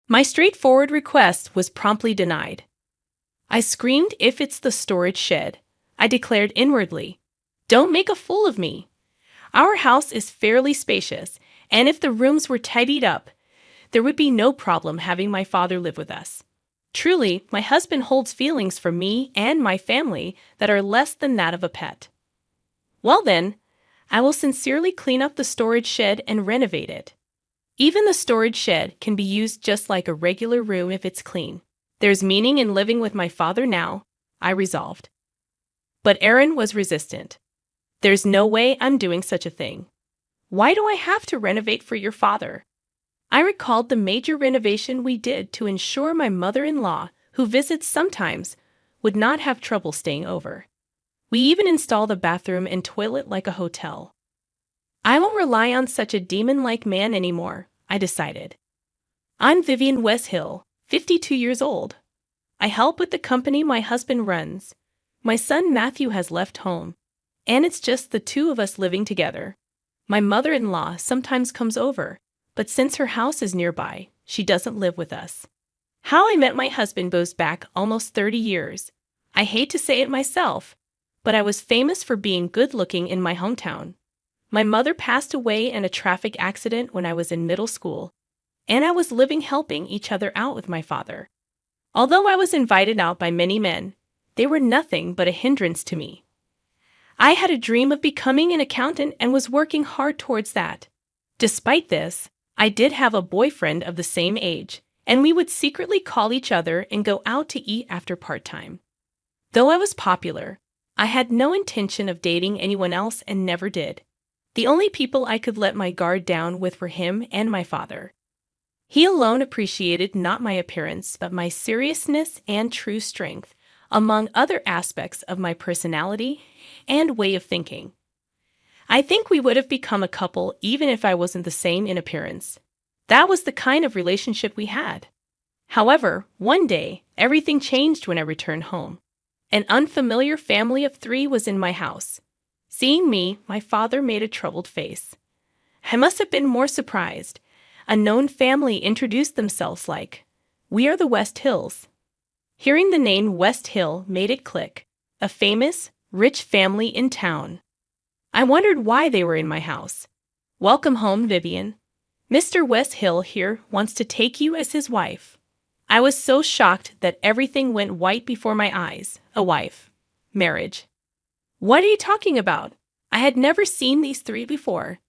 My straightforward request was promptly denied. I screamed, "If it's the storage shed," I declared inwardly. "Don't make a fool of me. Our house is fairly spacious, and if the rooms were tidied up, there would be no problem having my father live with us. Truly, my husband holds feelings for me and my family that are less than that of a pet. Well then, I will sincerely clean up the storage shed and renovate it. Even the storage shed can be used just like a regular room if it's clean. There's meaning in living with my father now," I resolved. But Aaron was resistant. "There's no way I'm doing such a thing. Why do I have to renovate for your father?" I recalled the major renovation we did to ensure my mother-in-law, who visits sometimes, would not have trouble staying over. We even installed a bathroom and toilet like a hotel. I won't rely on such a demon-like man anymore, I decided. I'm Vivian Westhill, 52 years old. I help with the company my husband runs. My son Matthew has left home, and it's just the two of us living together. My mother-in-law sometimes comes over, but since her house is nearby, she doesn't live with us. How I met my husband goes back almost 30 years. I hate to say it myself, but I was famous for being good-looking in my hometown. My mother passed away in a traffic accident when I was in middle school, and I was living helping each other out with my father. Although I was invited out by many men, they were nothing but a hindrance to me. I had a dream of becoming an accountant and was working hard towards that. Despite this, I did have a boyfriend of the same age, and we would secretly call each other and go out to eat after part-time. Though I was popular, I had no intention of dating anyone else and never did. The only people I could let my guard down with were him and my father. He alone appreciated not my appearance, but my seriousness and true strength, among other aspects of my personality and way of thinking. I think we would have become a couple even if I wasn't the same in appearance. That was the kind of relationship we had. However, one day, everything changed when I returned home. An unfamiliar family of 3 was in my house. Seeing me, my father made a troubled face. I must have been more surprised. A known family introduced themselves like, "We are the West Hills." Hearing the name West Hill made it click. A famous, rich family in town. I wondered why they were in my house. "Welcome home, Vivian. Mr. West Hill here wants to take you as his wife." I was so shocked that everything went white before my eyes. A wife. Marriage. What are you talking about? I had never seen these 3 before.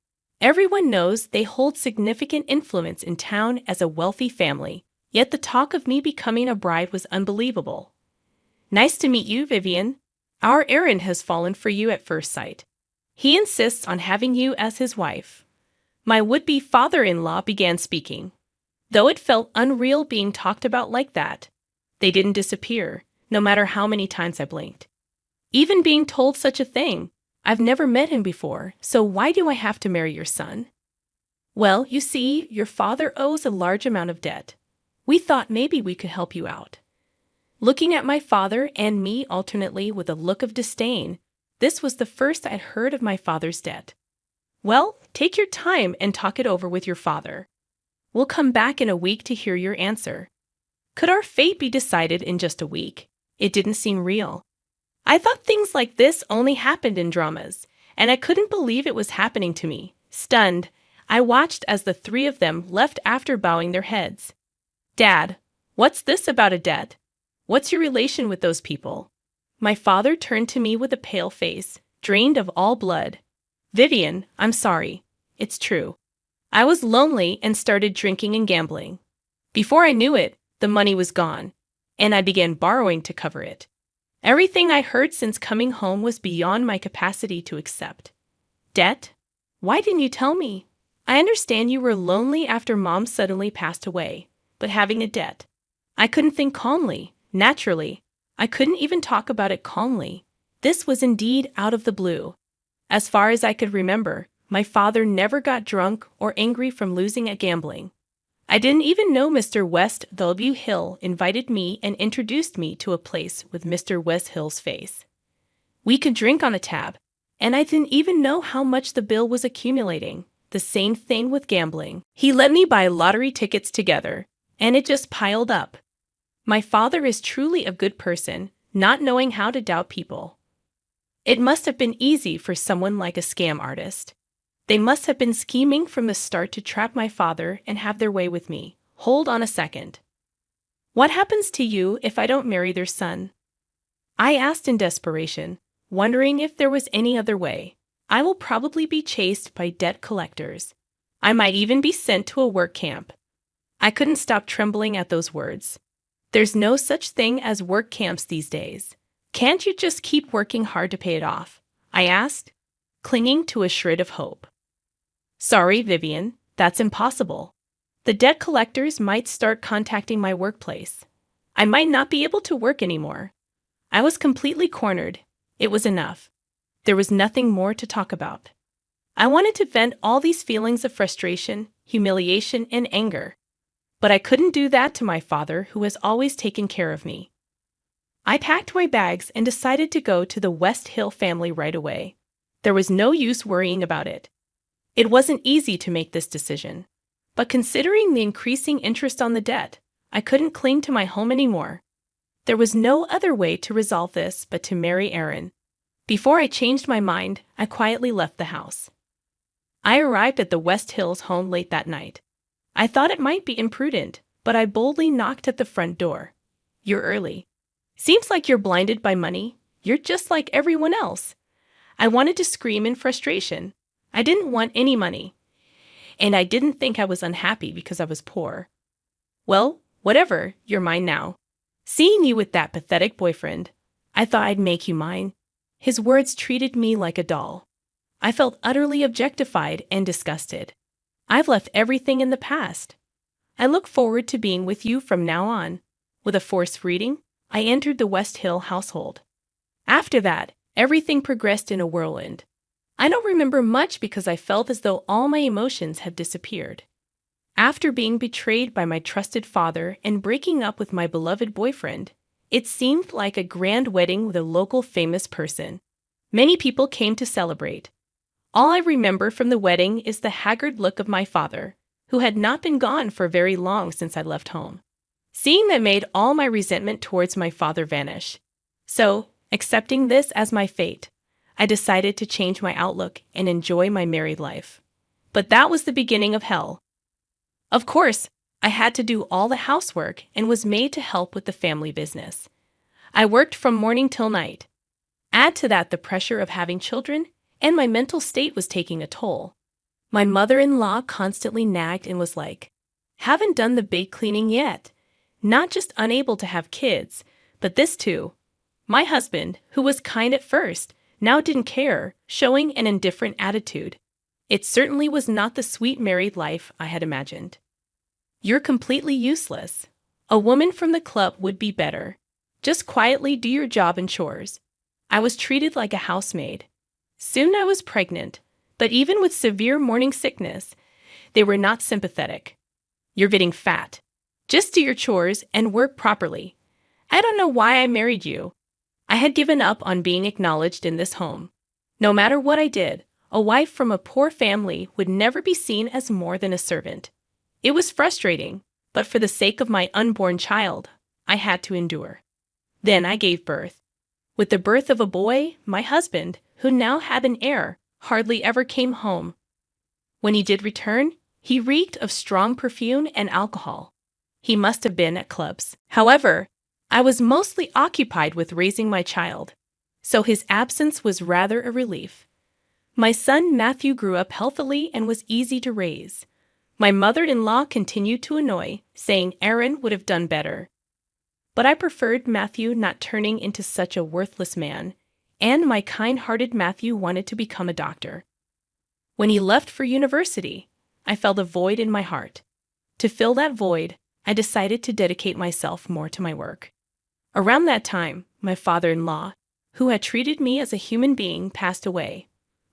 Everyone knows they hold significant influence in town as a wealthy family, yet the talk of me becoming a bride was unbelievable. "Nice to meet you, Vivian. Our Aaron has fallen for you at first sight. He insists on having you as his wife." My would-be father-in-law began speaking. Though it felt unreal being talked about like that, they didn't disappear, no matter how many times I blinked. Even being told such a thing, I've never met him before, so why do I have to marry your son? "Well, you see, your father owes a large amount of debt. We thought maybe we could help you out." Looking at my father and me alternately with a look of disdain, this was the first I'd heard of my father's debt. "Well, take your time and talk it over with your father. We'll come back in a week to hear your answer." Could our fate be decided in just a week? It didn't seem real. I thought things like this only happened in dramas, and I couldn't believe it was happening to me. Stunned, I watched as the 3 of them left after bowing their heads. "Dad, what's this about a debt? What's your relation with those people?" My father turned to me with a pale face, drained of all blood. "Vivian, I'm sorry. It's true. I was lonely and started drinking and gambling. Before I knew it, the money was gone, and I began borrowing to cover it. Everything I heard since coming home was beyond my capacity to accept." "Debt? Why didn't you tell me? I understand you were lonely after Mom suddenly passed away, but having a debt." I couldn't think calmly. Naturally, I couldn't even talk about it calmly. This was indeed out of the blue. As far as I could remember, my father never got drunk or angry from losing at gambling. I didn't even know Mr. West W. Hill invited me and introduced me to a place with Mr. West Hill's face. We could drink on a tab, and I didn't even know how much the bill was accumulating. The same thing with gambling. He let me buy lottery tickets together. and it just piled up. My father is truly a good person, not knowing how to doubt people. It must have been easy for someone like a scam artist. They must have been scheming from the start to trap my father and have their way with me. Hold on a second. What happens to you if I don't marry their son? I asked in desperation, wondering if there was any other way. I will probably be chased by debt collectors. I might even be sent to a work camp. I couldn't stop trembling at those words. There's no such thing as work camps these days. Can't you just keep working hard to pay it off? I asked, clinging to a shred of hope. Sorry, Vivian, that's impossible. The debt collectors might start contacting my workplace. I might not be able to work anymore. I was completely cornered. It was enough. There was nothing more to talk about. I wanted to vent all these feelings of frustration, humiliation, and anger. But I couldn't do that to my father, who has always taken care of me. I packed my bags and decided to go to the West Hill family right away. There was no use worrying about it. It wasn't easy to make this decision. But considering the increasing interest on the debt, I couldn't cling to my home anymore. There was no other way to resolve this but to marry Aaron. Before I changed my mind, I quietly left the house. I arrived at the West Hills home late that night. I thought it might be imprudent, but I boldly knocked at the front door. You're early. Seems like you're blinded by money. You're just like everyone else. I wanted to scream in frustration. I didn't want any money. And I didn't think I was unhappy because I was poor. Well, whatever, you're mine now. Seeing you with that pathetic boyfriend, I thought I'd make you mine. His words treated me like a doll. I felt utterly objectified and disgusted. I've left everything in the past. I look forward to being with you from now on. With a forced greeting, I entered the West Hill household. After that, everything progressed in a whirlwind. I don't remember much because I felt as though all my emotions had disappeared. After being betrayed by my trusted father and breaking up with my beloved boyfriend, it seemed like a grand wedding with a local famous person. Many people came to celebrate. All I remember from the wedding is the haggard look of my father, who had not been gone for very long since I left home. Seeing that made all my resentment towards my father vanish. So, accepting this as my fate, I decided to change my outlook and enjoy my married life. But that was the beginning of hell. Of course, I had to do all the housework and was made to help with the family business. I worked from morning till night. Add to that the pressure of having children, and my mental state was taking a toll. My mother-in-law constantly nagged and was like, "Haven't done the big cleaning yet." Not just unable to have kids, but this too. My husband, who was kind at first, now didn't care, showing an indifferent attitude. It certainly was not the sweet married life I had imagined. You're completely useless. A woman from the club would be better. Just quietly do your job and chores. I was treated like a housemaid. Soon I was pregnant, but even with severe morning sickness, they were not sympathetic. You're getting fat. Just do your chores and work properly. I don't know why I married you. I had given up on being acknowledged in this home. No matter what I did, a wife from a poor family would never be seen as more than a servant. It was frustrating, but for the sake of my unborn child, I had to endure. Then I gave birth. With the birth of a boy, my husband, who now had an heir, hardly ever came home. When he did return, he reeked of strong perfume and alcohol. He must have been at clubs. However, I was mostly occupied with raising my child, so his absence was rather a relief. My son Matthew grew up healthily and was easy to raise. My mother-in-law continued to annoy, saying Aaron would have done better. But I preferred Matthew not turning into such a worthless man, and my kind-hearted Matthew wanted to become a doctor. When he left for university, I felt a void in my heart. To fill that void, I decided to dedicate myself more to my work. Around that time, my father-in-law, who had treated me as a human being, passed away.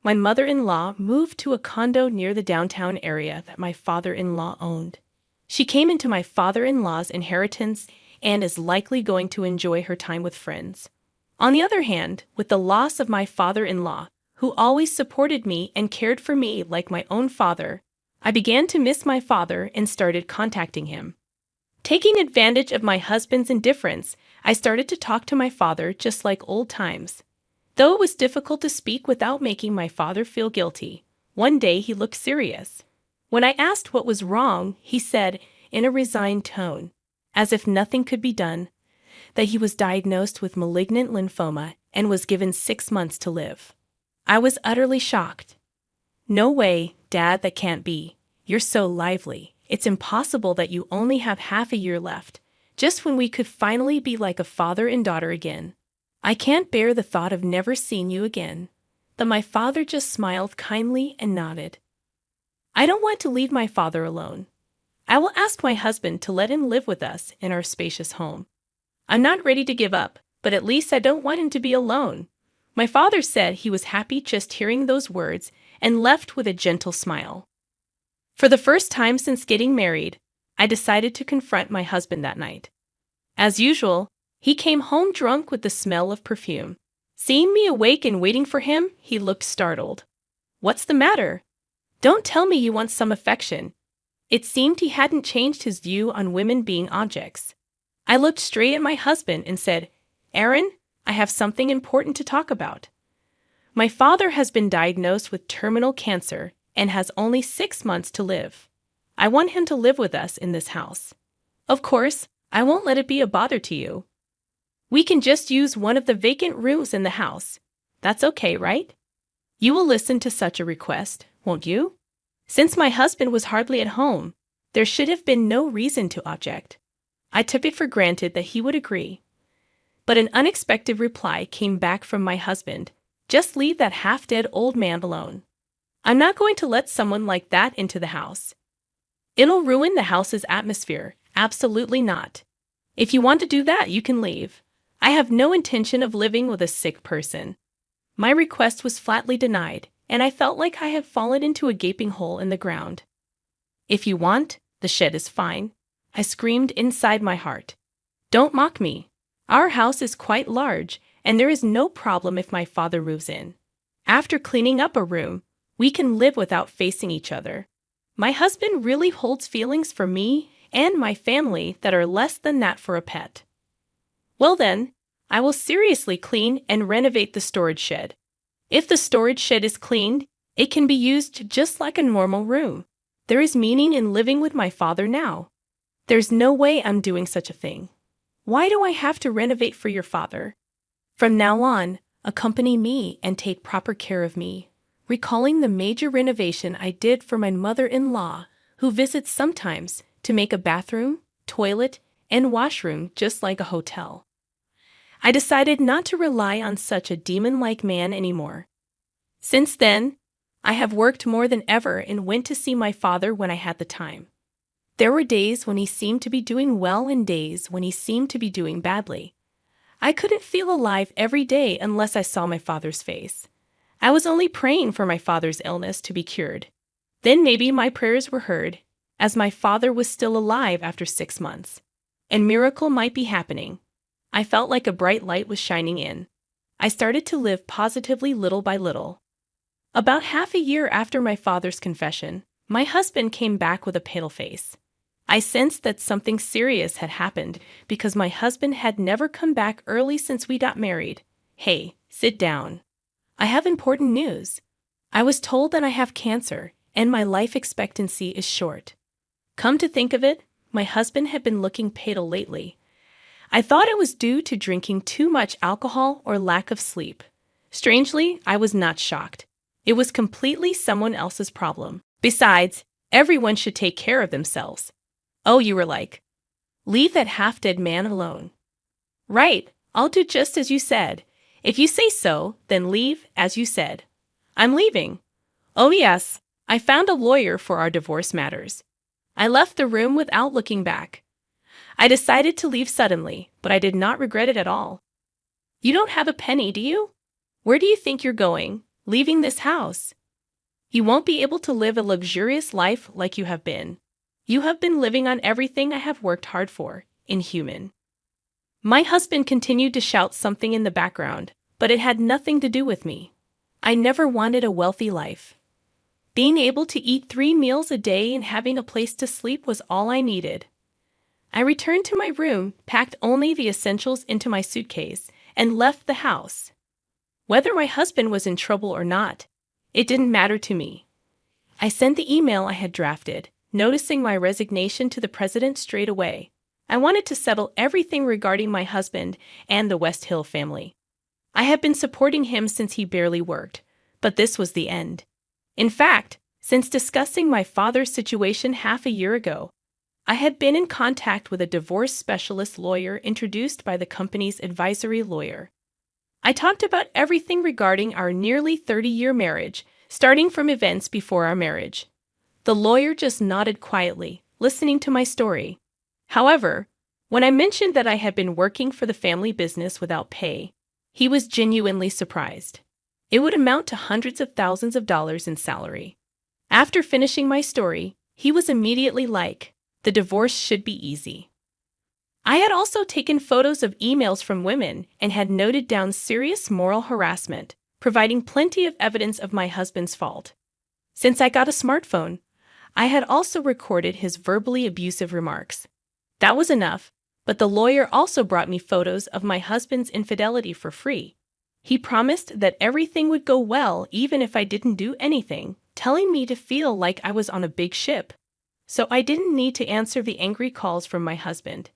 My mother-in-law moved to a condo near the downtown area that my father-in-law owned. She came into my father-in-law's inheritance and is likely going to enjoy her time with friends. On the other hand, with the loss of my father-in-law, who always supported me and cared for me like my own father, I began to miss my father and started contacting him. Taking advantage of my husband's indifference, I started to talk to my father just like old times. Though it was difficult to speak without making my father feel guilty, one day he looked serious. When I asked what was wrong, he said, in a resigned tone, as if nothing could be done, that he was diagnosed with malignant lymphoma and was given 6 months to live. I was utterly shocked. No way, Dad, that can't be. You're so lively. It's impossible that you only have half a year left, just when we could finally be like a father and daughter again. I can't bear the thought of never seeing you again. But my father just smiled kindly and nodded. I don't want to leave my father alone. I will ask my husband to let him live with us in our spacious home. I'm not ready to give up, but at least I don't want him to be alone. My father said he was happy just hearing those words and left with a gentle smile. For the first time since getting married, I decided to confront my husband that night. As usual, he came home drunk with the smell of perfume. Seeing me awake and waiting for him, he looked startled. What's the matter? Don't tell me you want some affection. It seemed he hadn't changed his view on women being objects. I looked straight at my husband and said, Aaron, I have something important to talk about. My father has been diagnosed with terminal cancer and has only 6 months to live. I want him to live with us in this house. Of course, I won't let it be a bother to you. We can just use one of the vacant rooms in the house. That's okay, right? You will listen to such a request, won't you? Since my husband was hardly at home, there should have been no reason to object. I took it for granted that he would agree. But an unexpected reply came back from my husband. Just leave that half-dead old man alone. I'm not going to let someone like that into the house. It'll ruin the house's atmosphere. Absolutely not. If you want to do that, you can leave. I have no intention of living with a sick person. My request was flatly denied, and I felt like I had fallen into a gaping hole in the ground. If you want, the shed is fine, I screamed inside my heart. Don't mock me. Our house is quite large, and there is no problem if my father moves in. After cleaning up a room, we can live without facing each other. My husband really holds feelings for me and my family that are less than that for a pet. Well then, I will seriously clean and renovate the storage shed. If the storage shed is cleaned, it can be used just like a normal room. There is meaning in living with my father now. There's no way I'm doing such a thing. Why do I have to renovate for your father? From now on, accompany me and take proper care of me, recalling the major renovation I did for my mother-in-law, who visits sometimes to make a bathroom, toilet, and washroom just like a hotel. I decided not to rely on such a demon-like man anymore. Since then, I have worked more than ever and went to see my father when I had the time. There were days when he seemed to be doing well and days when he seemed to be doing badly. I couldn't feel alive every day unless I saw my father's face. I was only praying for my father's illness to be cured. Then maybe my prayers were heard, as my father was still alive after 6 months. And miracle might be happening. I felt like a bright light was shining in. I started to live positively little by little. About half a year after my father's confession, my husband came back with a pale face. I sensed that something serious had happened because my husband had never come back early since we got married. Hey, sit down. I have important news. I was told that I have cancer and my life expectancy is short. Come to think of it, my husband had been looking pale lately. I thought it was due to drinking too much alcohol or lack of sleep. Strangely, I was not shocked. It was completely someone else's problem. Besides, everyone should take care of themselves. Oh, you were like, leave that half-dead man alone. Right, I'll do just as you said. If you say so, then leave as you said. I'm leaving. Oh yes, I found a lawyer for our divorce matters. I left the room without looking back. I decided to leave suddenly, but I did not regret it at all. You don't have a penny, do you? Where do you think you're going, leaving this house? You won't be able to live a luxurious life like you have been. You have been living on everything I have worked hard for, inhuman. My husband continued to shout something in the background, but it had nothing to do with me. I never wanted a wealthy life. Being able to eat 3 meals a day and having a place to sleep was all I needed. I returned to my room, packed only the essentials into my suitcase, and left the house. Whether my husband was in trouble or not, it didn't matter to me. I sent the email I had drafted, noticing my resignation to the president straight away. I wanted to settle everything regarding my husband and the West Hill family. I had been supporting him since he barely worked, but this was the end. In fact, since discussing my father's situation half a year ago, I had been in contact with a divorce specialist lawyer introduced by the company's advisory lawyer. I talked about everything regarding our nearly 30-year marriage, starting from events before our marriage. The lawyer just nodded quietly, listening to my story. However, when I mentioned that I had been working for the family business without pay, he was genuinely surprised. It would amount to hundreds of thousands of dollars in salary. After finishing my story, he was immediately like, "The divorce should be easy." I had also taken photos of emails from women and had noted down serious moral harassment, providing plenty of evidence of my husband's fault. Since I got a smartphone, I had also recorded his verbally abusive remarks. That was enough, but the lawyer also brought me photos of my husband's infidelity for free. He promised that everything would go well even if I didn't do anything, telling me to feel like I was on a big ship. So I didn't need to answer the angry calls from my husband,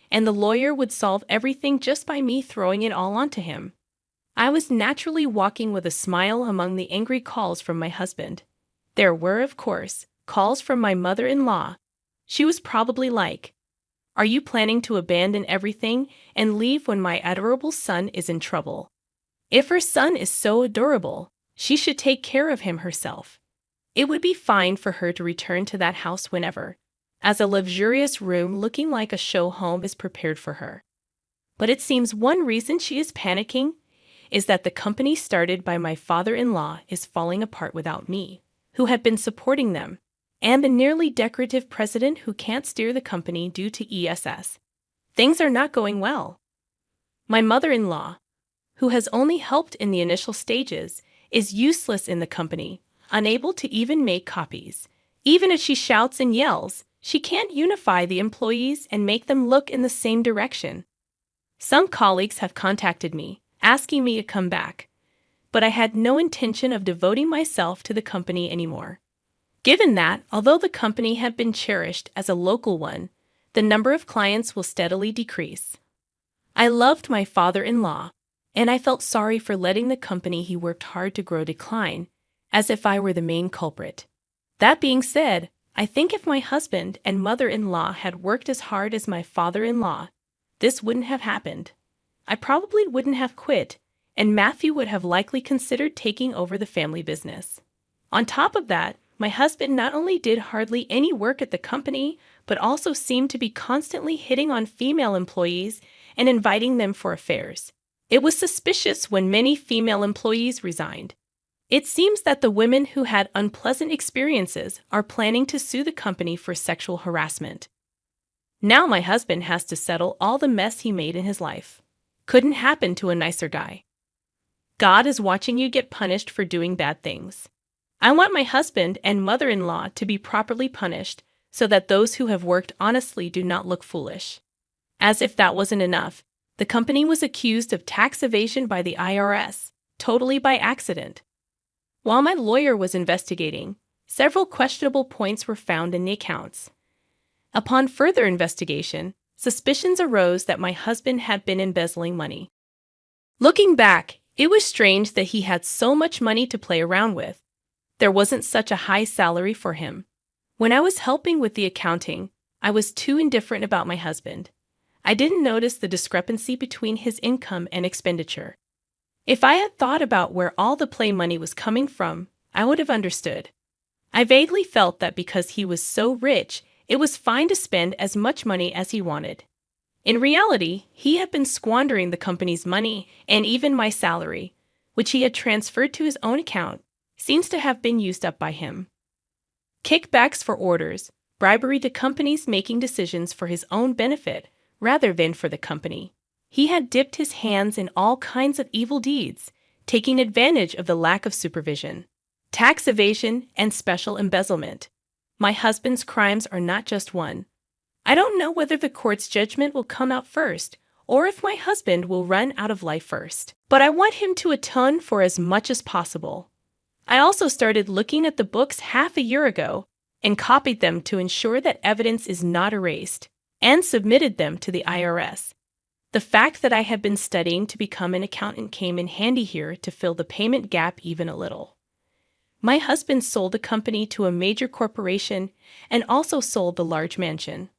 and the lawyer would solve everything just by me throwing it all onto him. I was naturally walking with a smile among the angry calls from my husband. There were, of course, calls from my mother-in-law. She was probably like, "Are you planning to abandon everything and leave when my adorable son is in trouble? If her son is so adorable, she should take care of him herself. It would be fine for her to return to that house whenever, as a luxurious room looking like a show home is prepared for her." But it seems one reason she is panicking is that the company started by my father-in-law is falling apart without me, who had been supporting them, and the nearly decorative president who can't steer the company due to ESS. Things are not going well. My mother-in-law, who has only helped in the initial stages, is useless in the company, unable to even make copies. Even if she shouts and yells, she can't unify the employees and make them look in the same direction. Some colleagues have contacted me, asking me to come back, but I had no intention of devoting myself to the company anymore. Given that, although the company had been cherished as a local one, the number of clients will steadily decrease. I loved my father-in-law, and I felt sorry for letting the company he worked hard to grow decline, as if I were the main culprit. That being said, I think if my husband and mother-in-law had worked as hard as my father-in-law, this wouldn't have happened. I probably wouldn't have quit, and Matthew would have likely considered taking over the family business. On top of that, my husband not only did hardly any work at the company, but also seemed to be constantly hitting on female employees and inviting them for affairs. It was suspicious when many female employees resigned. It seems that the women who had unpleasant experiences are planning to sue the company for sexual harassment. Now my husband has to settle all the mess he made in his life. Couldn't happen to a nicer guy. God is watching you get punished for doing bad things. I want my husband and mother-in-law to be properly punished so that those who have worked honestly do not look foolish. As if that wasn't enough, the company was accused of tax evasion by the IRS, totally by accident. While my lawyer was investigating, several questionable points were found in the accounts. Upon further investigation, suspicions arose that my husband had been embezzling money. Looking back, it was strange that he had so much money to play around with. There wasn't such a high salary for him. When I was helping with the accounting, I was too indifferent about my husband. I didn't notice the discrepancy between his income and expenditure. If I had thought about where all the play money was coming from, I would have understood. I vaguely felt that because he was so rich, it was fine to spend as much money as he wanted. In reality, he had been squandering the company's money, and even my salary, which he had transferred to his own account, seems to have been used up by him. Kickbacks for orders, bribery to companies making decisions for his own benefit rather than for the company. He had dipped his hands in all kinds of evil deeds, taking advantage of the lack of supervision, tax evasion, and special embezzlement. My husband's crimes are not just one. I don't know whether the court's judgment will come out first, or if my husband will run out of life first. But I want him to atone for as much as possible. I also started looking at the books half a year ago and copied them to ensure that evidence is not erased, and submitted them to the IRS. The fact that I have been studying to become an accountant came in handy here to fill the payment gap even a little. My husband sold the company to a major corporation and also sold the large mansion.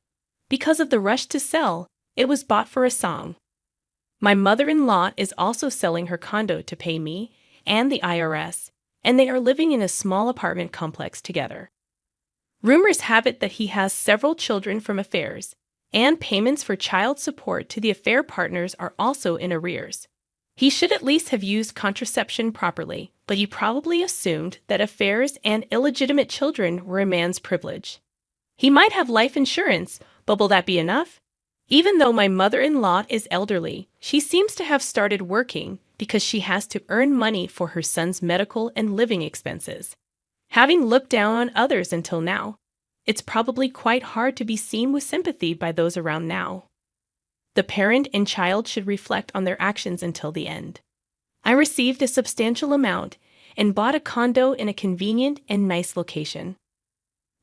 Because of the rush to sell, it was bought for a song. My mother-in-law is also selling her condo to pay me and the IRS, and they are living in a small apartment complex together. Rumors have it that he has several children from affairs, and payments for child support to the affair partners are also in arrears. He should at least have used contraception properly, but he probably assumed that affairs and illegitimate children were a man's privilege. He might have life insurance, but will that be enough? Even though my mother-in-law is elderly, she seems to have started working because she has to earn money for her son's medical and living expenses. Having looked down on others until now, it's probably quite hard to be seen with sympathy by those around now. The parent and child should reflect on their actions until the end. I received a substantial amount and bought a condo in a convenient and nice location.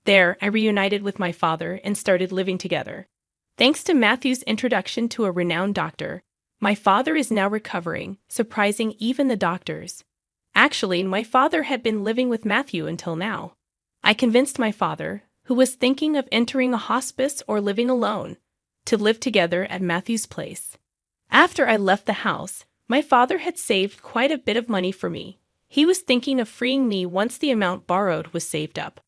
There, I reunited with my father and started living together. Thanks to Matthew's introduction to a renowned doctor, my father is now recovering, surprising even the doctors. Actually, my father had been living with Matthew until now. I convinced my father, who was thinking of entering a hospice or living alone, to live together at Matthew's place. After I left the house, my father had saved quite a bit of money for me. He was thinking of freeing me once the amount borrowed was saved up.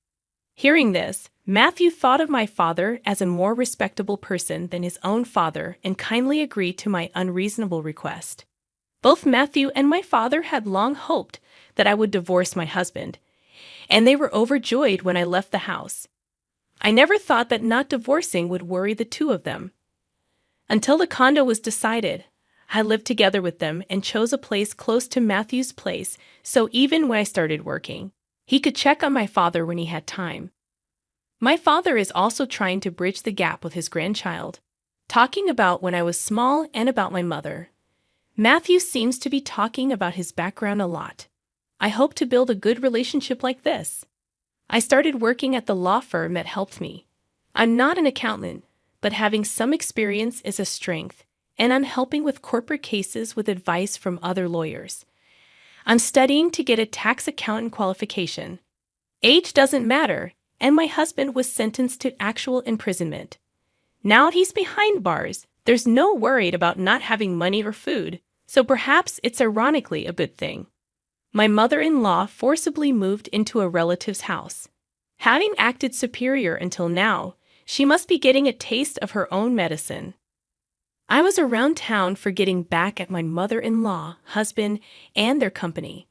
Hearing this, Matthew thought of my father as a more respectable person than his own father and kindly agreed to my unreasonable request. Both Matthew and my father had long hoped that I would divorce my husband, and they were overjoyed when I left the house. I never thought that not divorcing would worry the two of them. Until the condo was decided, I lived together with them and chose a place close to Matthew's place, so even when I started working, he could check on my father when he had time. My father is also trying to bridge the gap with his grandchild, talking about when I was small and about my mother. Matthew seems to be talking about his background a lot. I hope to build a good relationship like this. I started working at the law firm that helped me. I'm not an accountant, but having some experience is a strength, and I'm helping with corporate cases with advice from other lawyers. I'm studying to get a tax accountant qualification. Age doesn't matter, and my husband was sentenced to actual imprisonment. Now he's behind bars. There's no worry about not having money or food, so perhaps it's ironically a good thing. My mother-in-law forcibly moved into a relative's house. Having acted superior until now, she must be getting a taste of her own medicine. I was around town for getting back at my mother-in-law, husband, and their company.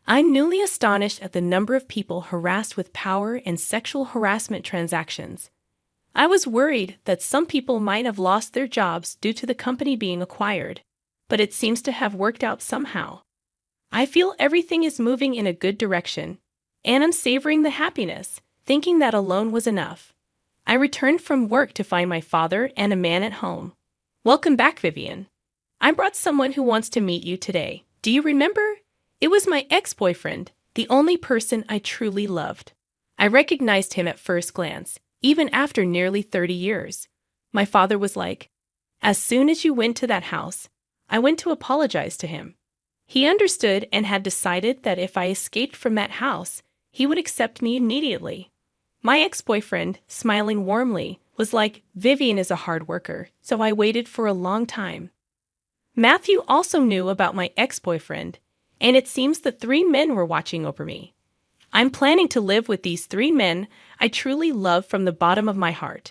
I'm newly astonished at the number of people harassed with power and sexual harassment transactions. I was worried that some people might have lost their jobs due to the company being acquired, but it seems to have worked out somehow. I feel everything is moving in a good direction, and I'm savoring the happiness, thinking that alone was enough. I returned from work to find my father and a man at home. Welcome back, Vivian. I brought someone who wants to meet you today. Do you remember? It was my ex-boyfriend, the only person I truly loved. I recognized him at first glance, even after nearly 30 years. My father was like, "As soon as you went to that house, I went to apologize to him." He understood and had decided that if I escaped from that house, he would accept me immediately. My ex-boyfriend, smiling warmly, was like, "Vivian is a hard worker," so I waited for a long time. Matthew also knew about my ex-boyfriend, and it seems the 3 men were watching over me. I'm planning to live with these 3 men I truly love from the bottom of my heart.